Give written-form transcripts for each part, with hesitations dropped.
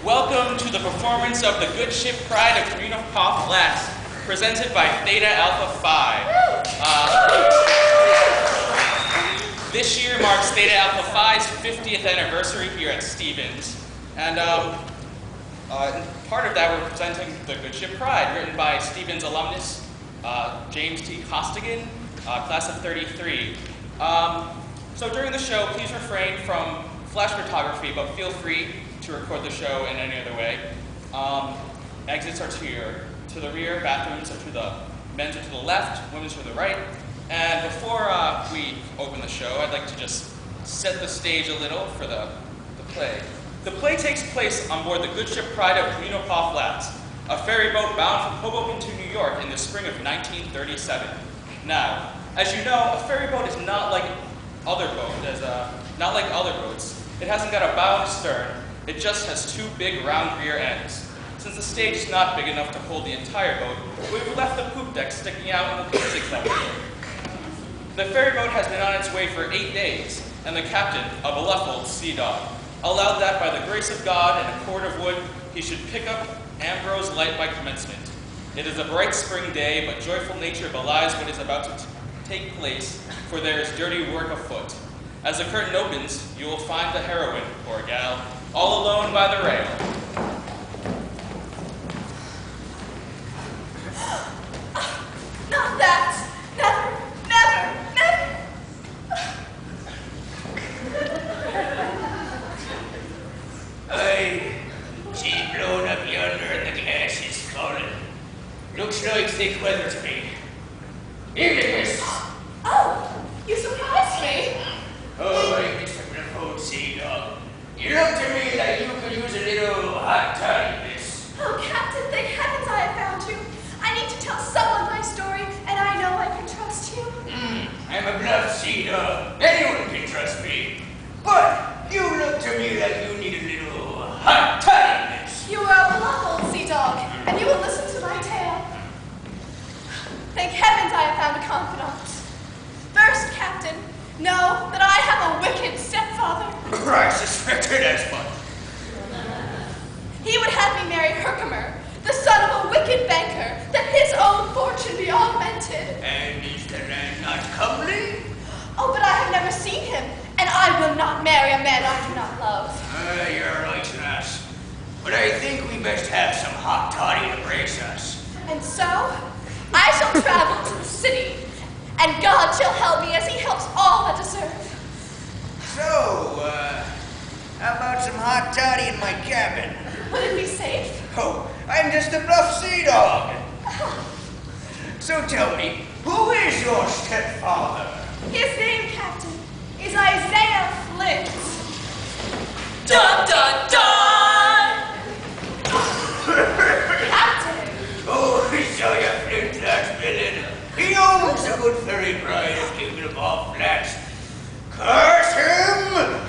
Welcome to the performance of the Good Ship Pride of Communipaw Flats, presented by Theta Alpha Phi. This year marks Theta Alpha Phi's 50th anniversary here at Stevens, and part of that we're presenting the Good Ship Pride, written by Stevens alumnus James T. Costigan, class of 33. So during the show, please refrain from flash photography, but feel free to record the show in any other way. Exits are to the rear, bathrooms are to the men's are to the left, women's to the right. And before we open the show, I'd like to just set the stage a little for the play. The play takes place on board the Good Ship Pride of Communipaw Flats, a ferry boat bound from Hoboken to New York in the spring of 1937. Now, as you know, a ferry boat is not like other boats. It hasn't got a bow and stern. It just has two big round rear ends. Since the stage is not big enough to hold the entire boat, we've left the poop deck sticking out in the physics of it. The ferry boat has been on its way for 8 days, and the captain, a beluffled sea dog, allowed that by the grace of God and a cord of wood, he should pick up Ambrose light by commencement. It is a bright spring day, but joyful nature belies what is about to take place, for there is dirty work afoot. As the curtain opens, you will find the heroine, poor gal, all alone by the rail. Not that! Never! Aye, she's blown up yonder and the glass is falling. Looks like thick weather to me. Here it is. Oh, you surprised me. Oh, I missed a beautiful sea dog. You look to me like you could use a little hot toddy, miss. Oh, Captain, thank heavens I have found you. I need to tell someone my story, and I know I can trust you. I'm a bluff sea dog. Anyone can trust me. But you look to me like you need a little hot toddy, miss. You are a bluff old sea dog, and you will listen to my tale. Thank heavens I have found a confidant. First, Captain, know that I have a wicked stepfather. I suspected as much. He would have me marry Herkimer, the son of a wicked banker, that his own fortune be augmented. And is the land not comely? Oh, but I have never seen him, and I will not marry a man I do not love. You're right, lass. But I think we best have some hot toddy to brace us. And so, I shall travel to the city, and God shall help me as he helps all that deserve. So, how about some hot toddy in my cabin? Would it be safe? Oh, I'm just a bluff sea dog. So tell me, who is your stepfather? His name, Captain, is Isaiah Flint. Dun dun dun! Captain! Oh, Isaiah Flint, that villain. He owns the good ferry pride of Communipaw Flats. Curse him!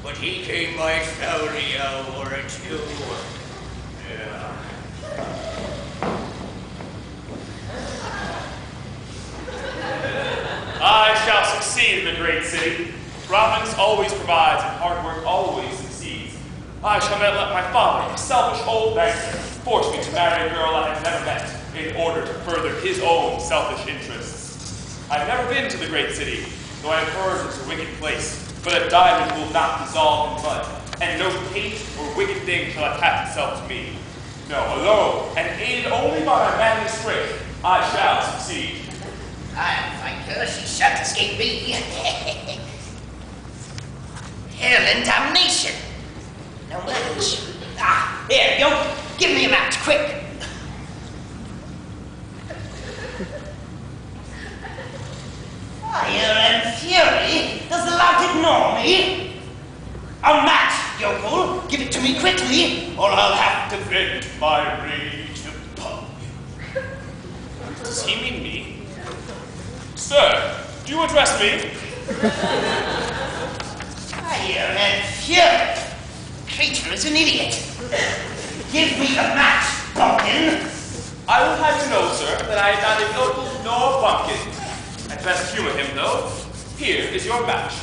But he came by salary hour or two. Yeah. I shall succeed in the great city. Providence always provides and hard work always succeeds. I shall not let my father, a selfish old banker, force me to marry a girl I have never met in order to further his own selfish interests. I have never been to the great city, though I have heard it's a wicked place, but a diamond will not dissolve in mud, and no hate or wicked thing shall attach itself to me. No, alone, and aided only by my manly strength, I shall succeed. I'll find her, she shan't escape me. Hell and damnation. No match. Here, you give me a match, quick. Fire and fury? Does the lout ignore me? A match, yokel. Give it to me quickly, or I'll have to vent my rage upon you. Does he mean me? Sir, do you address me? Fire and fury. Creature is an idiot. Give me a match, pumpkin. I will have you know, sir, that I am neither yokel nor bumpkin. I'd best humor him, though. Here is your match.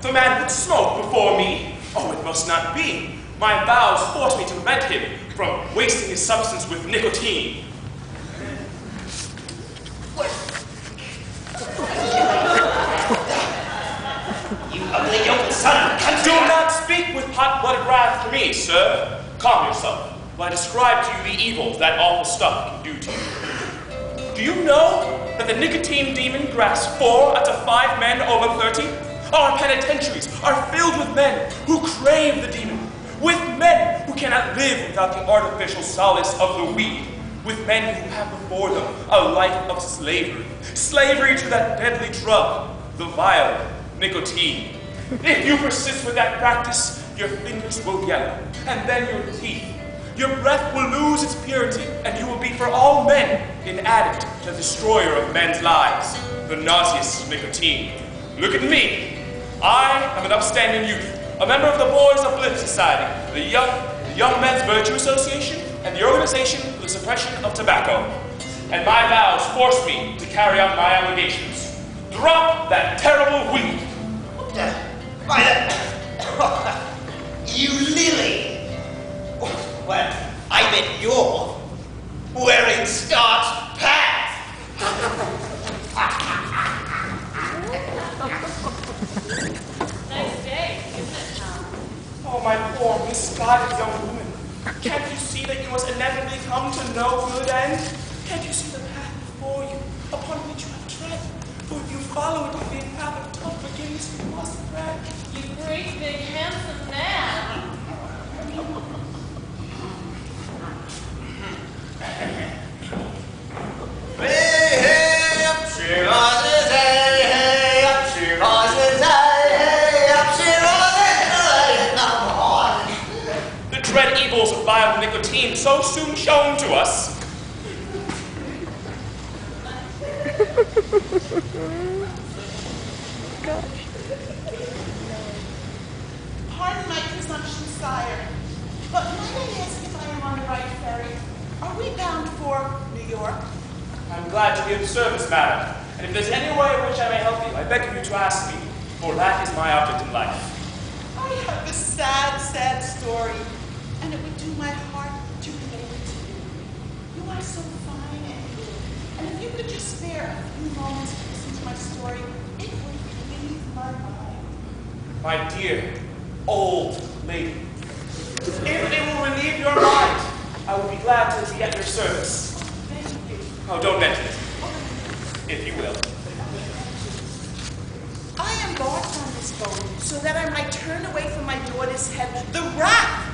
The man would smoke before me. Oh, it must not be. My vows force me to prevent him from wasting his substance with nicotine. You ugly yokel son of a country! Do not speak with hot-blooded wrath to me, sir. Calm yourself while I describe to you the evils that awful stuff can do to you. Do you know that the nicotine demon grasps 4 out of 5 men over 30? Our penitentiaries are filled with men who crave the demon, with men who cannot live without the artificial solace of the weed, with men who have before them a life of slavery, slavery to that deadly drug, the vile nicotine. If you persist with that practice, your fingers will yellow, and then your teeth. Your breath will lose its purity, and you will be for all men an addict, the destroyer of men's lives, the nauseous nicotine. Look at me. I am an upstanding youth, a member of the Boys of Bliss Society, the Young Men's Virtue Association, and the Organization for the Suppression of Tobacco. And my vows force me to carry out my obligations. Drop that terrible weed. You lily! Well, I bet you're wearing starched pants! Nice day, isn't it, Tom? Oh, my poor, misguided young woman. Can't you see that you must inevitably come to no good end? Can't you see the path before you, upon which you have tread? For if you follow it, the path of tough forgiveness you must tread. You great big handsome man. Hey, up she rises, hey, up she rises, hey, up she rises, come on. The dread evils of vile nicotine so soon shown to us. Pardon my presumption, sire, but might I ask if I am on the right ferry? Are we bound for New York? I'm glad to be of service, madam. And if there's any way in which I may help you, I beg of you to ask me, for that is my object in life. I have a sad, sad story, and it would do my heart to relate it to you. You are so fine and good, and if you could just spare a few moments to listen to my story, it would relieve my mind. My dear, old lady, if it will relieve your mind, I will be glad to be at your service. Thank you. Oh, don't mention it, if you will. I embarked on this boat so that I might turn away from my daughter's head the wrath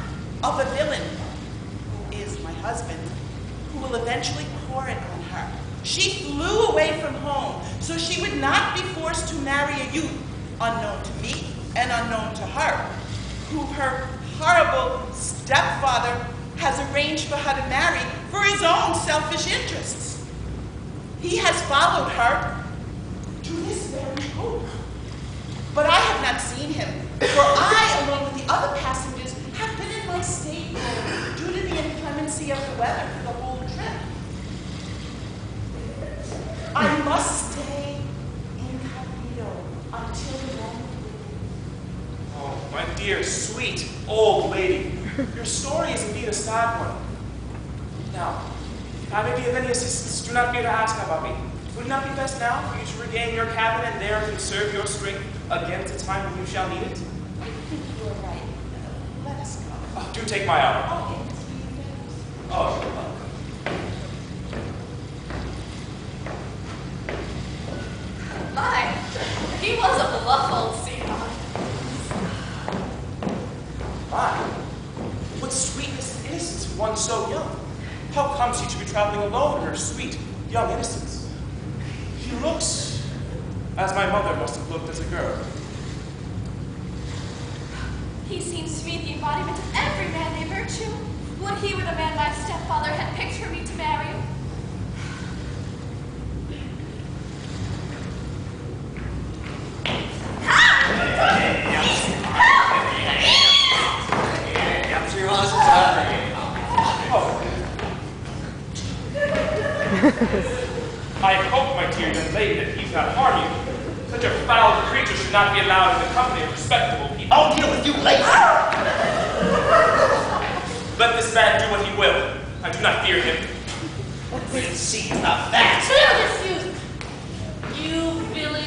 of a villain, who is my husband, who will eventually pour it on her. She flew away from home so she would not be forced to marry a youth unknown to me and unknown to her, who her horrible stepfather has arranged for her to marry for his own selfish interests. He has followed her to this very boat. But I have not seen him, for I, along with the other passengers, have been in my stateroom due to the inclemency of the weather for the whole trip. I must stay incognito until the moment. Oh, my dear, sweet, old lady, your story is indeed a sad one. Now, if I may be of any assistance, do not fear to ask about me. Would it not be best now for you to regain your cabin and there conserve your strength against the time when you shall need it? I think you are right. Let us go. Oh, do take my arm. Oh, yes, we do. Oh, you're welcome. My, he was a bluff old sea dog. My, what sweetness and innocence in one so young. How comes she to be traveling alone in her sweet, young innocence? She looks as my mother must have looked as a girl. He seems to be the embodiment of every manly virtue. Would he were the man my stepfather had picked for me to marry? I hope, my dear young lady, that he does not harm you. Such a foul creature should not be allowed in the company of her with you later. Let this man do what he will. I do not fear him. We'll see about that. Kill this youth! You villain!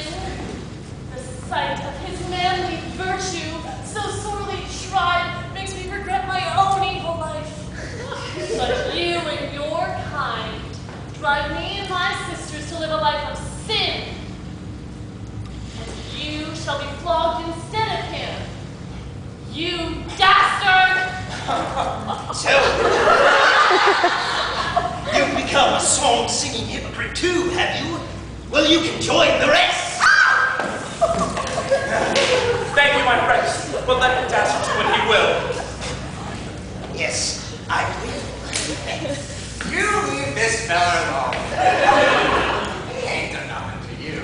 The sight of his manly virtue, so sorely tried, makes me regret my own evil life. But you and your kind drive me and my sisters to live a life of sin. And you shall be flogged instead of him. You dastard! So, you've become a song-singing hypocrite too, have you? Well, you can join the rest. Thank you, my friends, but let the dastard do what he will. Yes, I will. You leave this fella alone. He ain't done nothing to you.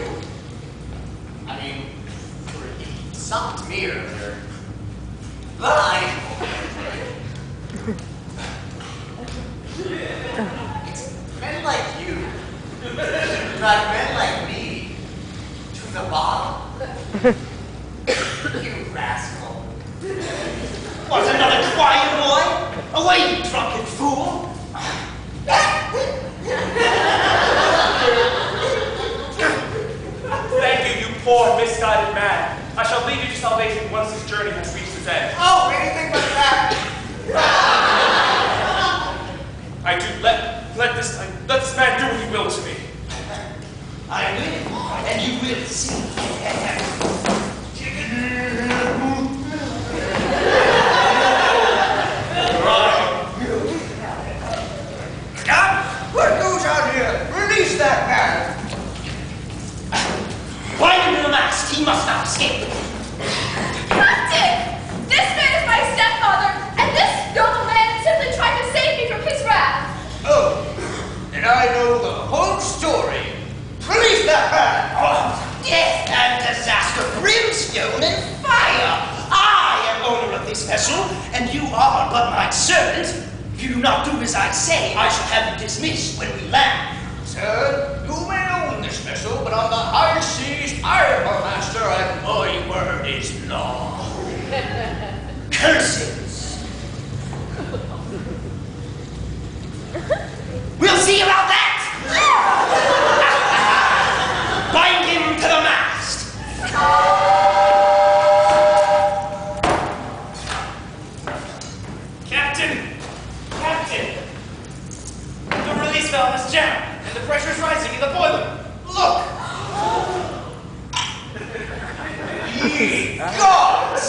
I mean, he something to me earlier. But it's men like you who drive men like me to the bottom. You rascal. What's another quiet boy? Away, you drunken fool! Thank you, you poor, misguided man. I shall lead you to salvation once this journey has reached its end. Oh, anything but that. I do let this man do what he will to me. I will, and you will see. Stop! What goes on here? Release that man! Bind him to the mast. He must not escape. Captain! This man is my stepfather, and this noble man simply tried to save me from his wrath. Oh, and I know the whole story. Release that man! Oh, death and disaster, brimstone and fire. I am owner of this vessel, and you are but my servant. If you do not do as I say, I shall have you dismissed when we land. Sir, you may own this vessel, but on the high seas, I am our master, and my word is law. Curses! We'll see about that! Bind him to the mast! Captain! The release valve is jammed, and the pressure is rising in the boiler. Look! Ye gods!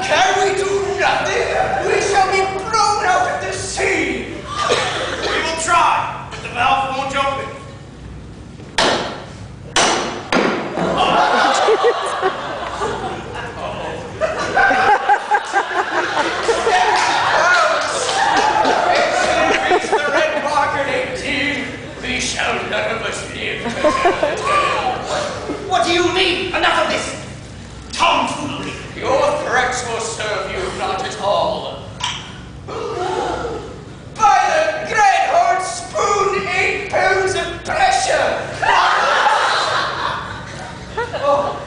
Can we do nothing? We shall be blown out of the sea! We will try, but the valve won't open. Reach the red market 18, we shall none of us live to tell the tale. What do you mean? Enough of this tomfoolery! Your threats will serve you not at all. By the great hard spoon, 8 pounds of pressure! Oh,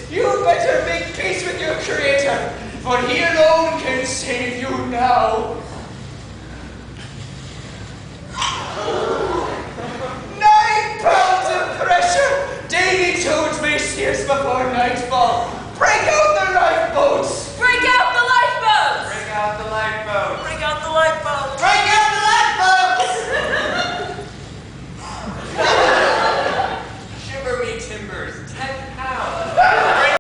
you better make peace with your creator, for he alone can save you now. 9 pounds of pressure! Daily toads may scarce before nightfall.